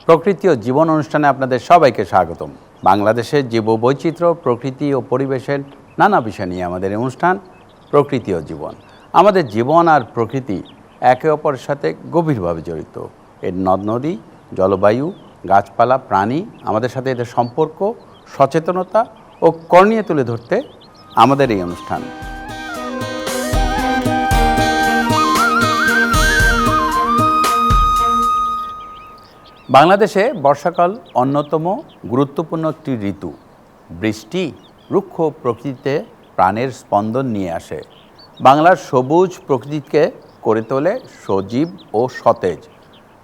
প্রকৃতি ও জীবন অনুষ্ঠানে আপনাদের সবাইকে স্বাগতম। বাংলাদেশের জীববৈচিত্র্য, প্রকৃতি ও পরিবেশের নানা বিষয় নিয়ে আমাদের অনুষ্ঠান প্রকৃতি ও জীবন। আমাদের জীবন আর প্রকৃতি একে অপরের সাথে গভীরভাবে জড়িত। এর নদ নদী, জলবায়ু, গাছপালা, প্রাণী, আমাদের সাথে এদের সম্পর্ক, সচেতনতা ও করণীয় তুলে ধরতে আমাদের এই অনুষ্ঠান। বাংলাদেশে বর্ষাকাল অন্যতম গুরুত্বপূর্ণ একটি ঋতু। বৃষ্টি রুক্ষ প্রকৃতিতে প্রাণের স্পন্দন নিয়ে আসে। বাংলার সবুজ প্রকৃতিকে করে তোলে সজীব ও সতেজ।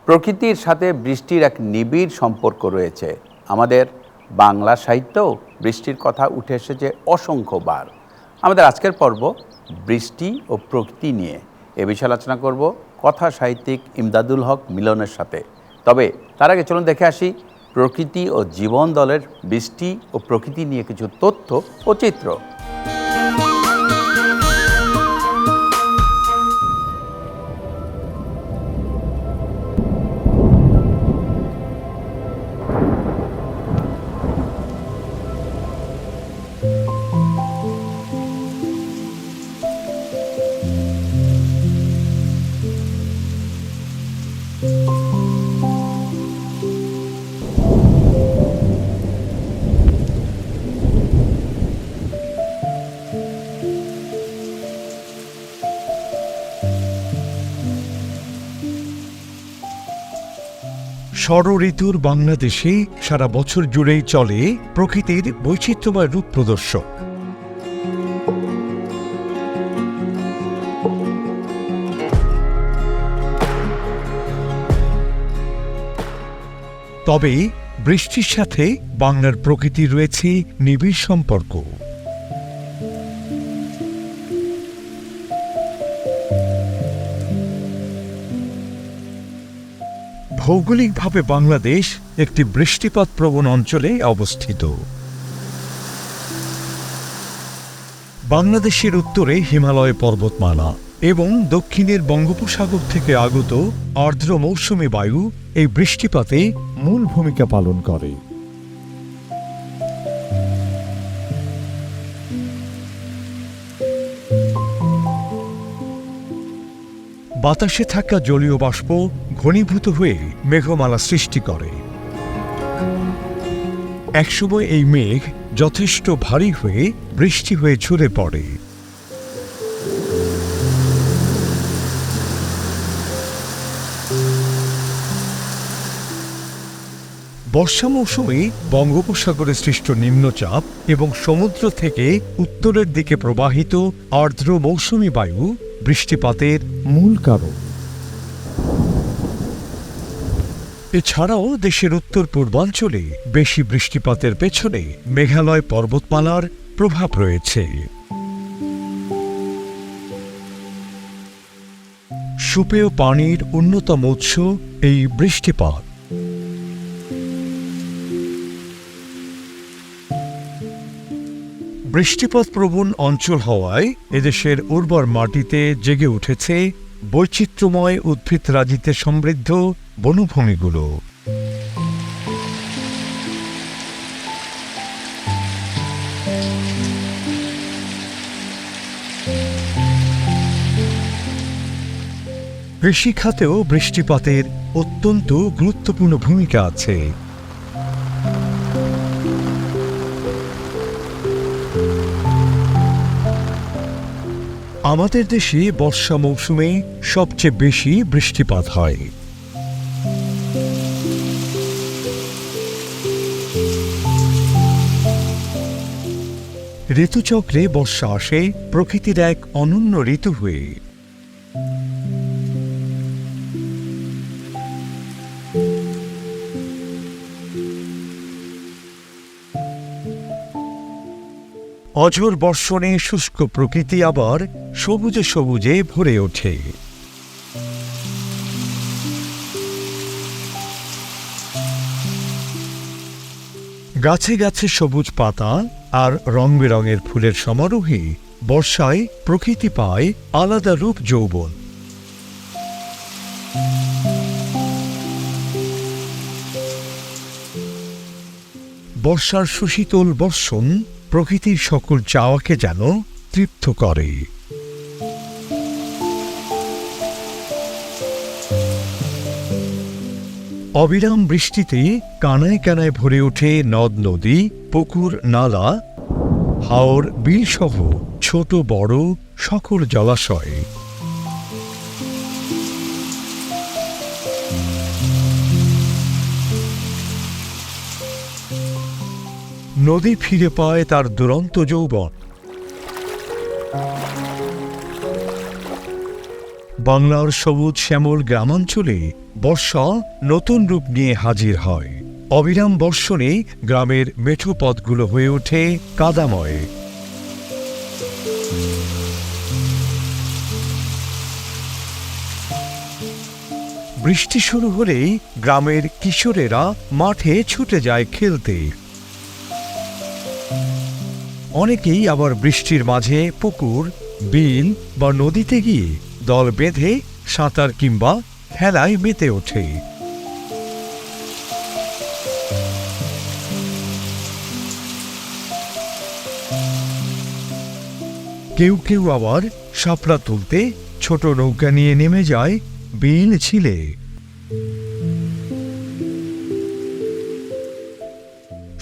প্রকৃতির সাথে বৃষ্টির এক নিবিড় সম্পর্ক রয়েছে। আমাদের বাংলা সাহিত্যেও বৃষ্টির কথা উঠে এসেছে অসংখ্যবার। আমাদের আজকের পর্ব বৃষ্টি ও প্রকৃতি নিয়ে। এ বিষয়ে আলোচনা করব কথা সাহিত্যিক ইমদাদুল হক মিলনের সাথে। তবে তার আগে চলুন দেখে আসি প্রকৃতি ও জীবন দলের বৃষ্টি ও প্রকৃতি নিয়ে কিছু তথ্য ও চিত্র। ষড়ঋতুর বাংলাদেশে সারা বছর জুড়েই চলে প্রকৃতির বৈচিত্র্যময় রূপ প্রদর্শন। তবে বৃষ্টির সাথে বাংলার প্রকৃতির রয়েছে নিবিড় সম্পর্ক। ভৌগোলিকভাবে বাংলাদেশ একটি বৃষ্টিপাত প্রবণ অঞ্চলে অবস্থিত। বাংলাদেশের উত্তরে হিমালয় পর্বতমালা এবং দক্ষিণের বঙ্গোপসাগর থেকে আগত আর্দ্র মৌসুমী বায়ু এই বৃষ্টিপাতে মূল ভূমিকা পালন করে। বাতাসে থাকা জলীয় বাষ্প ঘনীভূত হয়ে মেঘমালা সৃষ্টি করে। একসময় এই মেঘ যথেষ্ট ভারী হয়ে বৃষ্টি হয়ে ঝরে পড়ে। বর্ষা মৌসুমে বঙ্গোপসাগরে সৃষ্ট নিম্নচাপ এবং সমুদ্র থেকে উত্তরের দিকে প্রবাহিত আর্দ্র মৌসুমী বায়ু বৃষ্টিপাতের মূল কারণ। এছাড়াও দেশের উত্তর পূর্বাঞ্চলে বেশি বৃষ্টিপাতের পেছনে মেঘালয় পর্বতমালার প্রভাব রয়েছে। সুপেয় পানির অন্যতম উৎস এই বৃষ্টিপাত। বৃষ্টিপাত প্রবণ অঞ্চল হওয়ায় এদেশের উর্বর মাটিতে জেগে উঠেছে বৈচিত্র্যময় উদ্ভিদরাজিতে সমৃদ্ধ বনভূমিগুলো। কৃষিখাতেও বৃষ্টিপাতের অত্যন্ত গুরুত্বপূর্ণ ভূমিকা আছে। আমাদের দেশে বর্ষা মৌসুমে সবচেয়ে বেশি বৃষ্টিপাত হয়। ঋতুচক্রে বর্ষা আসে প্রকৃতির এক অনন্য ঋতু হয়ে। অঝোর বর্ষণে শুষ্ক প্রকৃতি আবার সবুজে সবুজে ভরে ওঠে। গাছে গাছে সবুজ পাতা আর রং বেরঙের ফুলের সমারোহে বর্ষায় প্রকৃতি পায় আলাদা রূপ যৌবন। বর্ষার সুশীতল বর্ষণ প্রকৃতির সকল চাওয়াকে যেন তৃপ্ত করে। অবিরাম বৃষ্টিতে কানায় কানায় ভরে ওঠে নদ নদী, পুকুর, নালা, হাওর, বিলসহ ছোট বড় সকল জলাশয়। নদী ফিরে পায় তার দুরন্ত যৌবন। বাংলার সবুজ শ্যামল গ্রামাঞ্চলে বর্ষা নতুন রূপ নিয়ে হাজির হয়। অবিরাম বর্ষণে গ্রামের মেঠো পথগুলো হয়ে ওঠে কাদাময়। বৃষ্টি শুরু হলেই গ্রামের কিশোরেরা মাঠে ছুটে যায় খেলতে। অনেকেই আবার বৃষ্টির মাঝে পুকুর, বিল বা নদীতে গিয়ে দল বেঁধে সাঁতার কিংবা খেলায় মেতে ওঠে। কেউ কেউ আবার শাপলা তুলতে ছোট নৌকা নিয়ে নেমে যায় বিল ছিলে।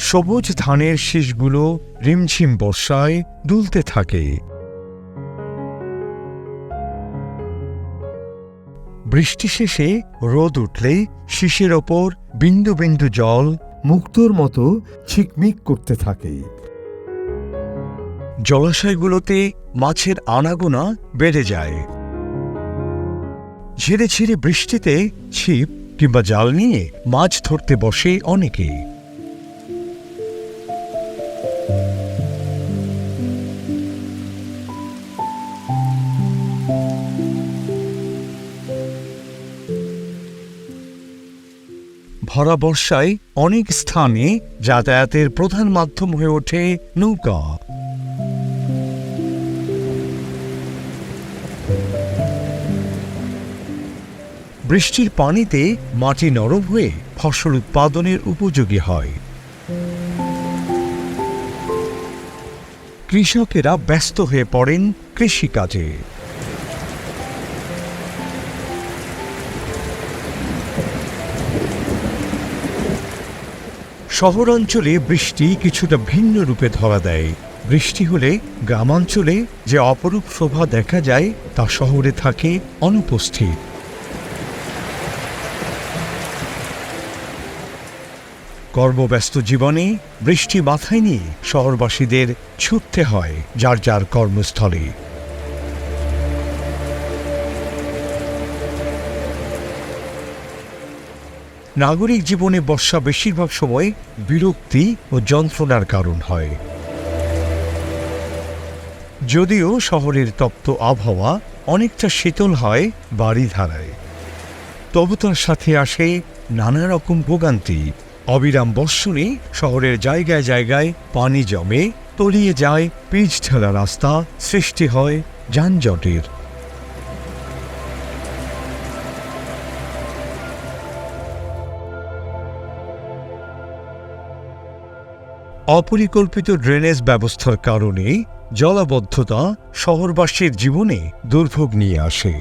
সবুজ ধানের শীষগুলো রিমঝিম বর্ষায় দুলতে থাকে। বৃষ্টি শেষে রোদ উঠলে শীষের ওপর বিন্দু বিন্দু জল মুক্তোর মতো ছিকমিক করতে থাকে। জলাশয়গুলোতে মাছের আনাগোনা বেড়ে যায়। ঝিরে ঝিরে বৃষ্টিতে ছিপ কিংবা জাল নিয়ে মাছ ধরতে বসে অনেকে। ভরা বর্ষায় অনেক স্থানে যাতায়াতের প্রধান মাধ্যম হয়ে ওঠে নৌকা। বৃষ্টির পানিতে মাটি নরম হয়ে ফসল উৎপাদনের উপযোগী হয়। কৃষকেরা ব্যস্ত হয়ে পড়েন কৃষিকাজে। শহরাঞ্চলে বৃষ্টি কিছুটা ভিন্ন রূপে ধরা দেয়। বৃষ্টি হলে গ্রামাঞ্চলে যে অপরূপ শোভা দেখা যায় তা শহরে থাকে অনুপস্থিত। কর্মব্যস্ত জীবনে বৃষ্টি মাথায় নিয়ে শহরবাসীদের ছুটতে হয় যার যার কর্মস্থলে। নাগরিক জীবনে বর্ষা বেশিরভাগ সময় বিরক্তি ও যন্ত্রণার কারণ হয়। যদিও শহরের তপ্ত আবহাওয়া অনেকটা শীতল হয় বাড়িধারায়, তবু তার সাথে আসে নানা রকম ভোগান্তি। অবিরাম বর্ষণে শহরের জায়গায় জায়গায় পানি জমে, তলিয়ে যায় পিচ ঢালা রাস্তা, সৃষ্টি হয় যানজটের। অপরিকল্পিত ড্রেনেজ ব্যবস্থার কারণে জলাবদ্ধতা শহরবাসীর জীবনে দুর্ভোগ নিয়ে আসে।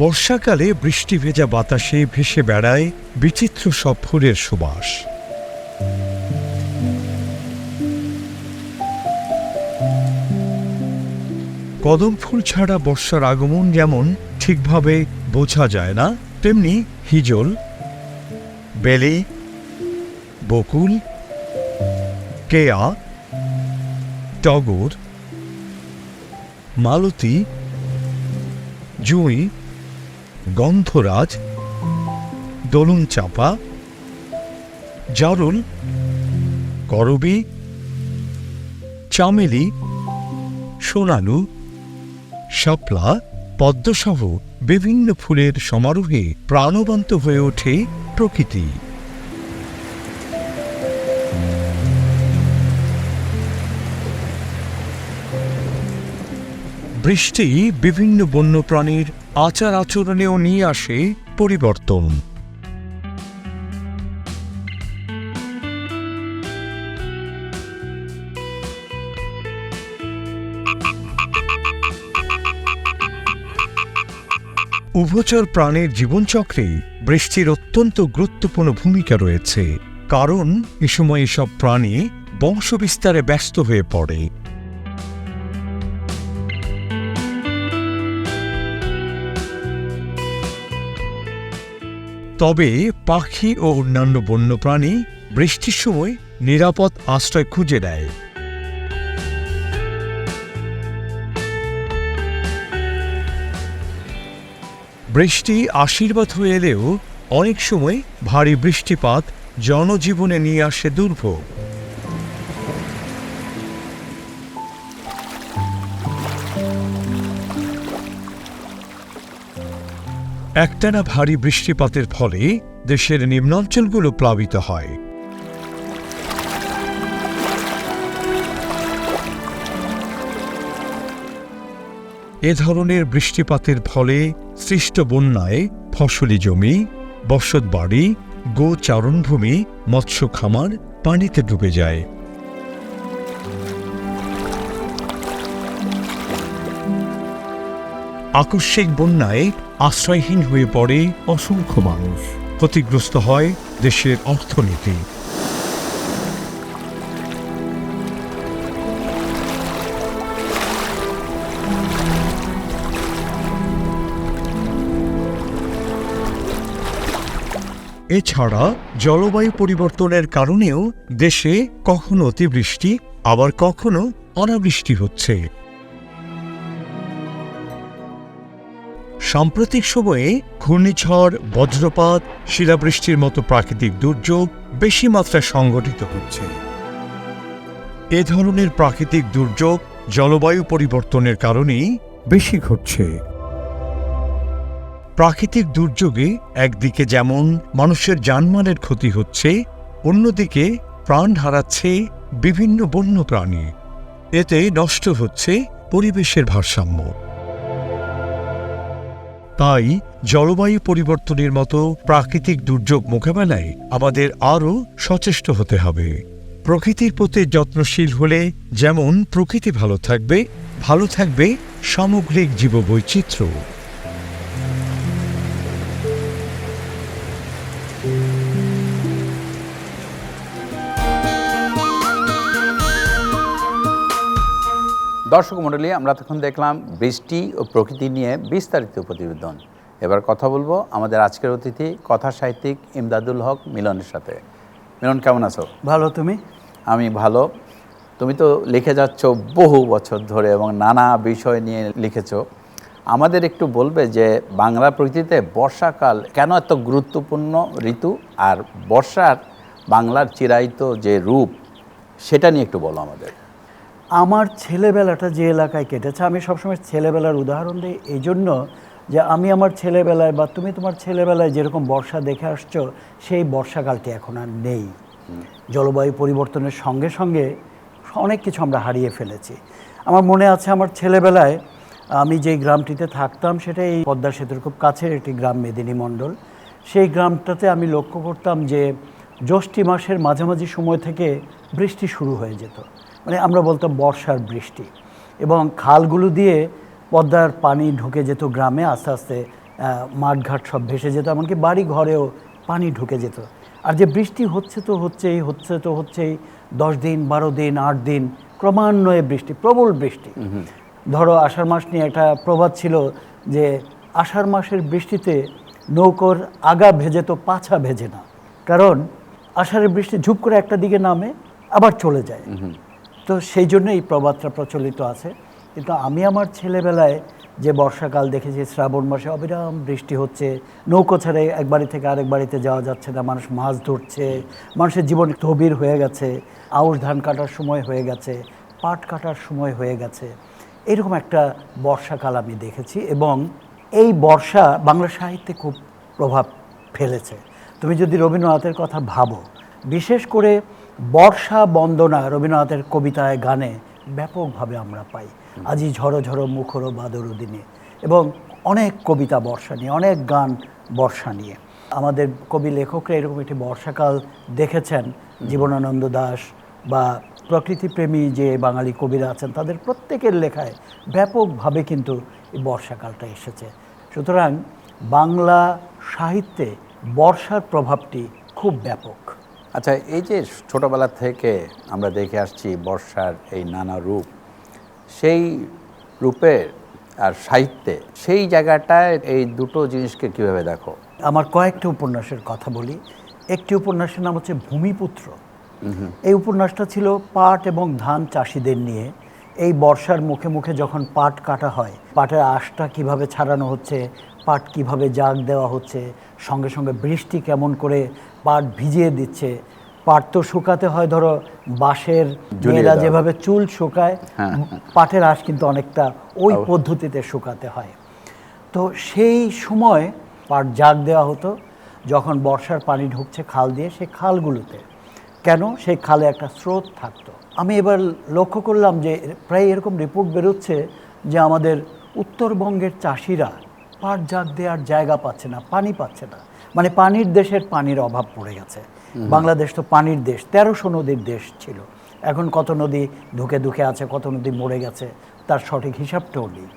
বর্ষাকালে বৃষ্টি ভেজা বাতাসে ভেসে বেড়ায় বিচিত্র সব ফুলের সুবাস। কদম ফুল ছাড়া বর্ষার আগমন যেমন ঠিকভাবে বোঝা যায় না, তেমনি হিজল, বেলি, বকুল, কেয়া, টগর, মালতী, জুঁই, গন্ধরাজ, দোলন চাঁপা, জারুল, করবী, চামেলি, সোনালু, শাপলা, পদ্মসহ বিভিন্ন ফুলের সমারোহে প্রাণবন্ত হয়ে ওঠে প্রকৃতি। বৃষ্টি বিভিন্ন বন্যপ্রাণীর আচার আচরণেও নিয়ে আসে পরিবর্তন। উভচর প্রাণীর জীবনচক্রে বৃষ্টির অত্যন্ত গুরুত্বপূর্ণ ভূমিকা রয়েছে, কারণ এ সময় এসব প্রাণী বংশবিস্তারে ব্যস্ত হয়ে পড়ে। তবে পাখি ও অন্যান্য বন্যপ্রাণী বৃষ্টির সময় নিরাপদ আশ্রয় খুঁজে নেয়। বৃষ্টি আশীর্বাদ হয়ে এলেও অনেক সময় ভারী বৃষ্টিপাত জনজীবনে নিয়ে আসে দুর্ভোগ। একটানা ভারী বৃষ্টিপাতের ফলে দেশের নিম্নাঞ্চলগুলো প্লাবিত হয়। এ ধরনের বৃষ্টিপাতের ফলে সৃষ্ট বন্যায় ফসলি জমি, বসতবাড়ি, গোচারণভূমি, মৎস্য খামার পানিতে ডুবে যায়। আকস্মিক বন্যায় আশ্রয়হীন হয়ে পড়ে অসংখ্য মানুষ, ক্ষতিগ্রস্ত হয় দেশের অর্থনীতি। এছাড়া জলবায়ু পরিবর্তনের কারণেও দেশে কখনো অতিবৃষ্টি আবার কখনো অনাবৃষ্টি হচ্ছে। সাম্প্রতিক সময়ে ঘূর্ণিঝড়, বজ্রপাত, শিলাবৃষ্টির মতো প্রাকৃতিক দুর্যোগ বেশি মাত্রায় সংঘটিত হচ্ছে। এ ধরনের প্রাকৃতিক দুর্যোগ জলবায়ু পরিবর্তনের কারণেই বেশি ঘটছে। প্রাকৃতিক দুর্যোগে একদিকে যেমন মানুষের জানমালের ক্ষতি হচ্ছে, অন্যদিকে প্রাণ হারাচ্ছে বিভিন্ন বন্যপ্রাণী। এতে নষ্ট হচ্ছে পরিবেশের ভারসাম্য। তাই জলবায়ু পরিবর্তনের মতো প্রাকৃতিক দুর্যোগ মোকাবেলায় আমাদের আরও সচেষ্ট হতে হবে। প্রকৃতির প্রতি যত্নশীল হলে যেমন প্রকৃতি ভালো থাকবে সামগ্রিক জীববৈচিত্র্য। দর্শক মণ্ডলী, আমরা তখন দেখলাম বৃষ্টি ও প্রকৃতি নিয়ে বিস্তারিত প্রতিবেদন। এবার কথা বলবো আমাদের আজকের অতিথি কথা সাহিত্যিক ইমদাদুল হক মিলনের সাথে। মিলন, কেমন আছো? ভালো। তুমি? আমি ভালো। তুমি তো লিখে যাচ্ছ বহু বছর ধরে এবং নানা বিষয় নিয়ে লিখেছো। আমাদের একটু বলবে যে বাংলা প্রকৃতিতে বর্ষাকাল কেন এত গুরুত্বপূর্ণ ঋতু, আর বর্ষার বাংলার চিরায়িত যে রূপ সেটা নিয়ে একটু বলো আমাদের। আমার ছেলেবেলাটা যে এলাকায় কেটেছে, আমি সবসময় ছেলেবেলার উদাহরণ দিই এই জন্য যে আমি আমার ছেলেবেলায় বা তুমি তোমার ছেলেবেলায় যেরকম বর্ষা দেখে আসছো, সেই বর্ষাকালটি এখন আর নেই। জলবায়ু পরিবর্তনের সঙ্গে সঙ্গে অনেক কিছু আমরা হারিয়ে ফেলেছি। আমার মনে আছে আমার ছেলেবেলায় আমি যেই গ্রামটিতে থাকতাম সেটা এই পদ্মা সেতুর খুব কাছের একটি গ্রাম, মেদিনী মণ্ডল। সেই গ্রামটাতে আমি লক্ষ্য করতাম যে জ্যৈষ্ঠ মাসের মাঝামাঝি সময় থেকে বৃষ্টি শুরু হয়ে যেত, মানে আমরা বলতাম বর্ষার বৃষ্টি, এবং খালগুলো দিয়ে পদ্মার পানি ঢুকে যেত গ্রামে। আস্তে আস্তে মাঠঘাট সব ভেসে যেত, এমনকি বাড়ি ঘরেও পানি ঢুকে যেত। আর যে বৃষ্টি হচ্ছে তো হচ্ছেই 10 দিন, 12 দিন, 8 দিন ক্রমান্বয়ে বৃষ্টি, প্রবল বৃষ্টি। ধরো আষাঢ় মাস নিয়ে একটা প্রবাদ ছিল যে আষাঢ় মাসের বৃষ্টিতে নৌকোর আগা ভেজে তো পাছা ভেজে না, কারণ আষাঢ়ের বৃষ্টি ঝুপ করে একটা দিকে নামে আবার চলে যায়। তো সেই জন্য এই প্রবাদটা প্রচলিত আছে। কিন্তু আমি আমার ছেলেবেলায় যে বর্ষাকাল দেখেছি, শ্রাবণ মাসে অবিরাম বৃষ্টি হচ্ছে, নৌকো ছেড়ে এক বাড়ি থেকে আরেক বাড়িতে যাওয়া যাচ্ছে না, মানুষ মাছ ধরছে, মানুষের জীবন স্থবির হয়ে গেছে, আউশ ধান কাটার সময় হয়ে গেছে, পাট কাটার সময় হয়ে গেছে। এরকম একটা বর্ষাকাল আমি দেখেছি, এবং এই বর্ষা বাংলা সাহিত্যে খুব প্রভাব ফেলেছে। তুমি যদি রবীন্দ্রনাথের কথা ভাবো, বিশেষ করে বর্ষা বন্দনা রবীন্দ্রনাথের কবিতায়, গানে ব্যাপকভাবে আমরা পাই। আজি ঝড়ো ঝড়ো মুখরো বাদর দিনে, এবং অনেক কবিতা বর্ষা নিয়ে, অনেক গান বর্ষা নিয়ে। আমাদের কবি লেখকরা এরকম একটি বর্ষাকাল দেখেছেন। জীবনানন্দ দাশ বা প্রকৃতিপ্রেমী যে বাঙালি কবিরা আছেন, তাদের প্রত্যেকের লেখায় ব্যাপকভাবে কিন্তু এই বর্ষাকালটা এসেছে। সুতরাং বাংলা সাহিত্যে বর্ষার প্রভাবটি খুব ব্যাপক। আচ্ছা, এই যে ছোটবেলা থেকে আমরা দেখে আসছি বর্ষার এই নানা রূপ, সেই রূপের আর সাহিত্যে সেই জায়গাটায় এই দুটো জিনিসকে কিভাবে দেখো? আমার কয়েকটি উপন্যাসের কথা বলি। একটি উপন্যাসের নাম হচ্ছে ভূমিপুত্র। এই উপন্যাসটা ছিল পাট এবং ধান চাষিদের নিয়ে। এই বর্ষার মুখে মুখে যখন পাট কাটা হয়, পাটের আঁশটা কিভাবে ছাড়ানো হচ্ছে, পাট কিভাবে জাগ দেওয়া হচ্ছে, সঙ্গে সঙ্গে বৃষ্টি কেমন করে পাট ভিজিয়ে দিচ্ছে। পাট তো শুকাতে হয়, ধরো বাঁশের মেয়েরা যেভাবে চুল শুকায়, পাটের আঁশ কিন্তু অনেকটা ওই পদ্ধতিতে শুকাতে হয়। তো সেই সময় পাট জাগ দেওয়া হতো যখন বর্ষার পানি ঢুকছে খাল দিয়ে, সেই খালগুলোতে। কেন? সেই খালে একটা স্রোত থাকতো। আমি এবার লক্ষ্য করলাম যে প্রায় এরকম রিপোর্ট বেরোচ্ছে যে আমাদের উত্তরবঙ্গের চাষিরা পাট জাগ দেওয়ার জায়গা পাচ্ছে না, পানি পাচ্ছে না। মানে পানির দেশের পানির অভাব পড়ে গেছে। বাংলাদেশ তো পানির দেশ, 1300 নদীর দেশ ছিল। এখন কত নদী ধুকে ধুকে আছে, কত নদী মরে গেছে, তার সঠিক হিসাবটাও নেই।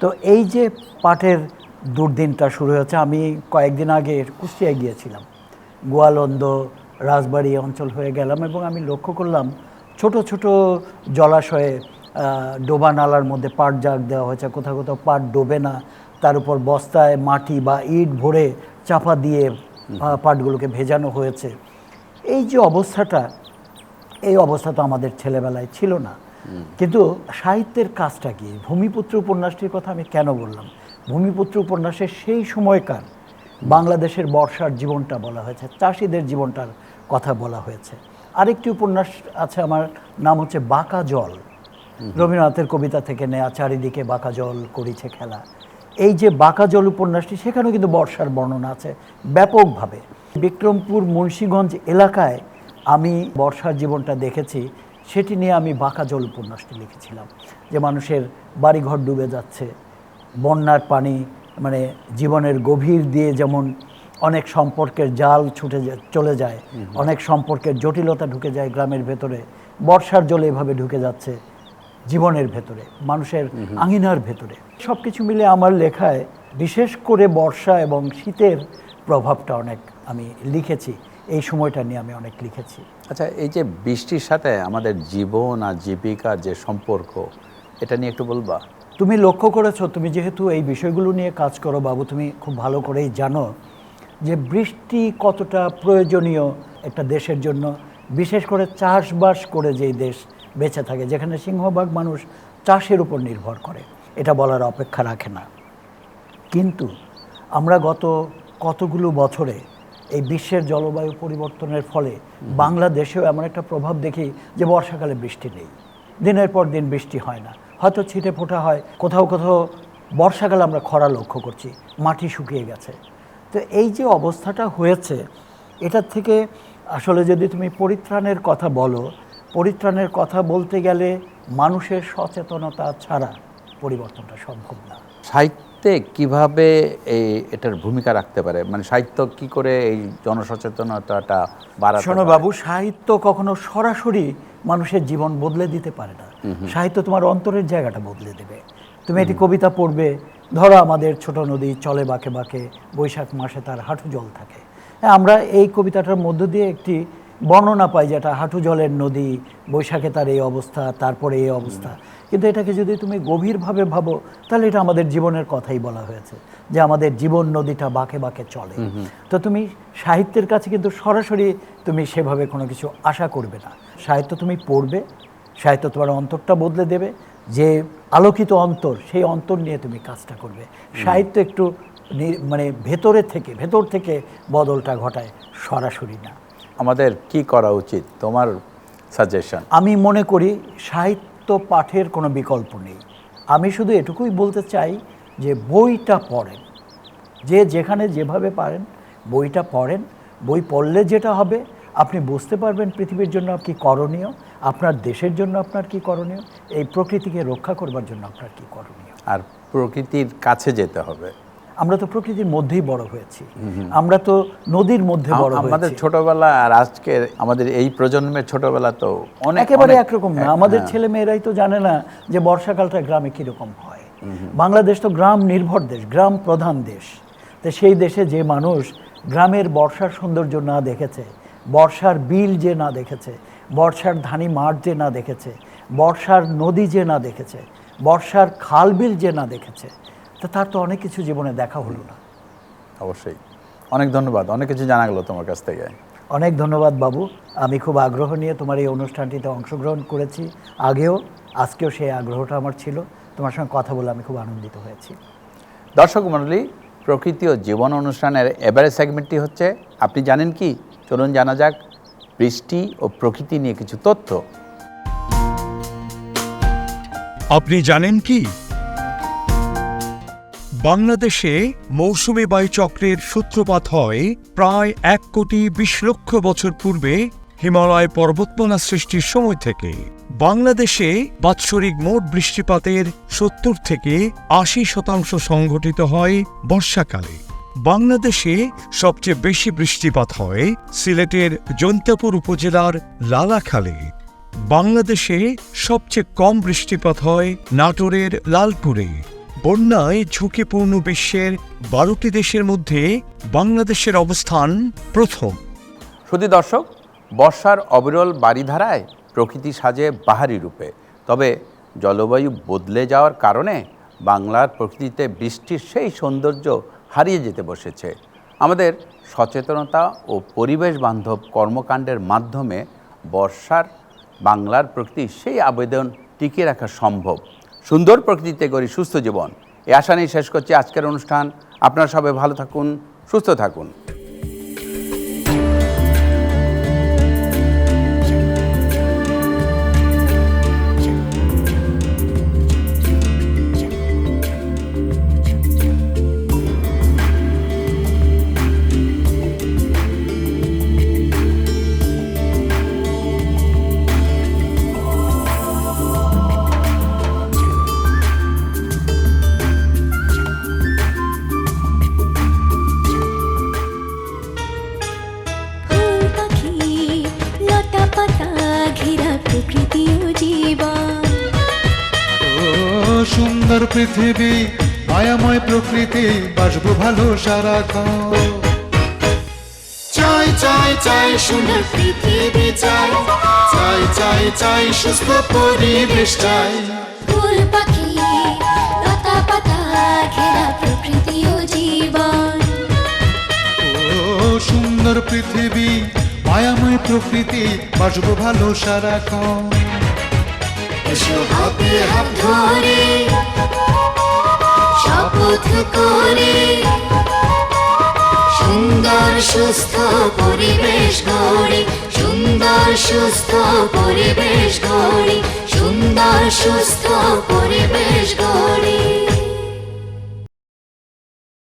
তো এই যে পাটের দুর্দিনটা শুরু হয়েছে, আমি কয়েকদিন আগে কুষ্টিয়ায় গিয়েছিলাম, গোয়ালন্দ রাজবাড়ি অঞ্চল হয়ে গেলাম, এবং আমি লক্ষ্য করলাম ছোট ছোট জলাশয়ে ডোবা নালার মধ্যে পাট জাগ দেওয়া হয়েছে। কোথাও কোথাও পাট ডোবে না, তার উপর বস্তায় মাটি বা ইট ভরে চাপা দিয়ে পাটগুলোকে ভেজানো হয়েছে। এই যে অবস্থাটা, এই অবস্থা তো আমাদের ছেলেবেলায় ছিল না। কিন্তু সাহিত্যের কাজটা কি? ভূমিপুত্র উপন্যাসটির কথা আমি কেন বললাম? ভূমিপুত্র উপন্যাসের সেই সময়কার বাংলাদেশের বর্ষার জীবনটা বলা হয়েছে, চাষিদের জীবনটার কথা বলা হয়েছে। আরেকটি উপন্যাস আছে আমার, নাম হচ্ছে বাঁকা জল। রবীন্দ্রনাথের কবিতা থেকে নেয়া, চারিদিকে বাঁকা জল করিছে খেলা। এই যে বাঁকা জল উপন্যাসটি, সেখানেও কিন্তু বর্ষার বর্ণনা আছে ব্যাপকভাবে। বিক্রমপুর মুন্সিগঞ্জ এলাকায় আমি বর্ষার জীবনটা দেখেছি, সেটি নিয়ে আমি বাঁকা জল উপন্যাসটি লিখেছিলাম। যে মানুষের বাড়িঘর ডুবে যাচ্ছে, বন্যার পানি মানে জীবনের গভীর দিয়ে যেমন অনেক সম্পর্কের জাল ছুটে চলে যায়, অনেক সম্পর্কের জটিলতা ঢুকে যায় গ্রামের ভেতরে, বর্ষার জলে এভাবে ঢুকে যাচ্ছে জীবনের ভেতরে, মানুষের আঙিনার ভেতরে। সব কিছু মিলে আমার লেখায় বিশেষ করে বর্ষা এবং শীতের প্রভাবটা অনেক আমি লিখেছি। এই সময়টা নিয়ে আমি অনেক লিখেছি। আচ্ছা, এই যে বৃষ্টির সাথে আমাদের জীবন আর জীবিকার যে সম্পর্ক, এটা নিয়ে একটু বলবা? তুমি লক্ষ্য করেছো, তুমি যেহেতু এই বিষয়গুলো নিয়ে কাজ করো বাবু, তুমি খুব ভালো করেই জানো যে বৃষ্টি কতটা প্রয়োজনীয় একটা দেশের জন্য, বিশেষ করে চাষবাস করে যেই দেশ বেঁচে থাকে, যেখানে সিংহভাগ মানুষ চাষের উপর নির্ভর করে, এটা বলার অপেক্ষা রাখে না। কিন্তু আমরা গত কতগুলো বছরে এই বিশ্বের জলবায়ু পরিবর্তনের ফলে বাংলাদেশেও এমন একটা প্রভাব দেখি যে বর্ষাকালে বৃষ্টি নেই, দিনের পর দিন বৃষ্টি হয় না, হয়তো ছিটে ফোঁটা হয়, কোথাও কোথাও বর্ষাকালে আমরা খরা লক্ষ্য করছি, মাটি শুকিয়ে গেছে। তো এই যে অবস্থাটা হয়েছে, এটার থেকে আসলে যদি তুমি পরিত্রাণের কথা বলো, পরিত্রাণের কথা বলতে গেলে মানুষের সচেতনতা ছাড়া পরিবর্তনটা সম্ভব না। সাহিত্যে কিভাবে এটার ভূমিকা রাখতে পারে, মানে সাহিত্য কি করে এই জনসচেতনতাটা বাড়াতে? শোনো বাবু, সাহিত্য কখনো সরাসরি মানুষের জীবন বদলে দিতে পারে না। সাহিত্য তোমার অন্তরের জায়গাটা বদলে দেবে। তুমি একটি কবিতা পড়বে, ধরো আমাদের ছোট নদী চলে বাঁকে বাঁকে, বৈশাখ মাসে তার হাঁটু জল থাকে। আমরা এই কবিতাটার মধ্য দিয়ে একটি বর্ণনা পাই, যেটা হাঁটু জলের নদী, বৈশাখে তার এই অবস্থা, তারপরে এই অবস্থা। কিন্তু এটাকে যদি তুমি গভীরভাবে ভাবো, তাহলে এটা আমাদের জীবনের কথাই বলা হয়েছে, যে আমাদের জীবন নদীটা বাঁকে বাঁকে চলে। তো তুমি সাহিত্যের কাছে কিন্তু সরাসরি তুমি সেভাবে কোনো কিছু আশা করবে না। সাহিত্য তুমি পড়বে, সাহিত্য তোমার অন্তরটা বদলে দেবে, যে আলোকিত অন্তর, সেই অন্তর নিয়ে তুমি কাজটা করবে। সাহিত্য একটু মানে ভেতর থেকে বদলটা ঘটায়, সরাসরি না। আমাদের কি করা উচিত, তোমার সাজেশন? আমি মনে করি সাহিত্য পাঠের কোনো বিকল্প নেই। আমি শুধু এটুকুই বলতে চাই যে বইটা পড়েন, যে যেখানে যেভাবে পারেন বইটা পড়েন। বই পড়লে যেটা হবে, আপনি বুঝতে পারবেন পৃথিবীর জন্য কি করণীয়, আপনার দেশের জন্য আপনার কি করণীয়, এই প্রকৃতিকে রক্ষা করবার জন্য আপনার কি করণীয়। আর প্রকৃতির কাছে যেতে হবে। আমরা তো প্রকৃতির মধ্যেই বড় হয়েছি, আমরা তো নদীর মধ্যে বড় আমাদের হয়েছি। ছোটবেলা আর আজকের আমাদের এই প্রজন্মের ছোটবেলা তো অনেক একেবারে অনেক- একরকম না। আমাদের হ্যাঁ। ছেলে মেয়েরাই তো জানে না যে বর্ষাকালটা গ্রামে কিরকম হয়। বাংলাদেশ তো গ্রাম নির্ভর দেশ, গ্রাম প্রধান দেশ। তো সেই দেশে যে মানুষ গ্রামের বর্ষার সৌন্দর্য না দেখেছে, বর্ষার বিল যে না দেখেছে, বর্ষার ধানি মাঠ যে না দেখেছে, বর্ষার নদী যে না দেখেছে, বর্ষার খাল বিল যে না দেখেছে, তো তার তো অনেক কিছু জীবনে দেখা হলো না। অবশ্যই। অনেক ধন্যবাদ, অনেক কিছু জানা গেল তোমার কাছ থেকে। অনেক ধন্যবাদ বাবু। আমি খুব আগ্রহ নিয়ে তোমার এই অনুষ্ঠানটিতে অংশগ্রহণ করেছি, আগেও, আজকেও সেই আগ্রহটা আমার ছিল। তোমার সঙ্গে কথা বলে আমি খুব আনন্দিত হয়েছি। দর্শক মণ্ডলী, প্রকৃতি ও জীবন অনুষ্ঠানের এবারের সেগমেন্টটি হচ্ছে আপনি জানেন কি। চলুন জানা যাক বৃষ্টি ও প্রকৃতি নিয়ে কিছু তথ্য। আপনি জানেন কি, বাংলাদেশে মৌসুমী বায়ুচক্রের সূত্রপাত হয় প্রায় 1,20,00,000 বছর পূর্বে হিমালয় পর্বতমালা সৃষ্টির সময় থেকে। বাংলাদেশে বাৎসরিক মোট বৃষ্টিপাতের 70 থেকে 80% সংঘটিত হয় বর্ষাকালে। বাংলাদেশে সবচেয়ে বেশি বৃষ্টিপাত হয় সিলেটের জৈন্তাপুর উপজেলার লালাখালে। বাংলাদেশে সবচেয়ে কম বৃষ্টিপাত হয় নাটোরের লালপুরে। বন্যায় ঝুঁকিপূর্ণ বিশ্বের 12টি দেশের মধ্যে বাংলাদেশের অবস্থান প্রথম। শুধু দর্শক, বর্ষার অবিরল বারিধারায় প্রকৃতি সাজে বাহারি রূপে। তবে জলবায়ু বদলে যাওয়ার কারণে বাংলার প্রকৃতিতে বৃষ্টির সেই সৌন্দর্য হারিয়ে যেতে বসেছে। আমাদের সচেতনতা ও পরিবেশ বান্ধব কর্মকাণ্ডের মাধ্যমে বর্ষার বাংলার প্রকৃতির সেই আবেদন টিকিয়ে রাখা সম্ভব। সুন্দর প্রকৃতিতে গড়ি সুস্থ জীবন, এ আশা নিয়ে শেষ করছি আজকের অনুষ্ঠান। আপনারা সবাই ভালো থাকুন, সুস্থ থাকুন। ফুল পাখি লতা পাতা ঘেরা প্রকৃতি ও জীবন। ও সুন্দর পৃথিবী, মায়াময় প্রকৃতি, বাসবো ভালো সারাক্ষণ। চাই চাই চাই সুন্দর পৃথিবী চাই, চাই চাই চাই সুস্থ পরিবেশ চাই। ফুল পাখি লতা পাতা ঘেরা প্রকৃতি ও জীবন। ও সুন্দর পৃথিবী, মায়াময় প্রকৃতি, বাসবো ভালো সারাক্ষণ। এসো হাতে হাত ধরে শপথ করে সুন্দর সুস্থ পরিবেশ গড়ি, সুন্দর সুস্থ পরিবেশ গড়ি, সুন্দর সুস্থ পরিবেশ গড়ি।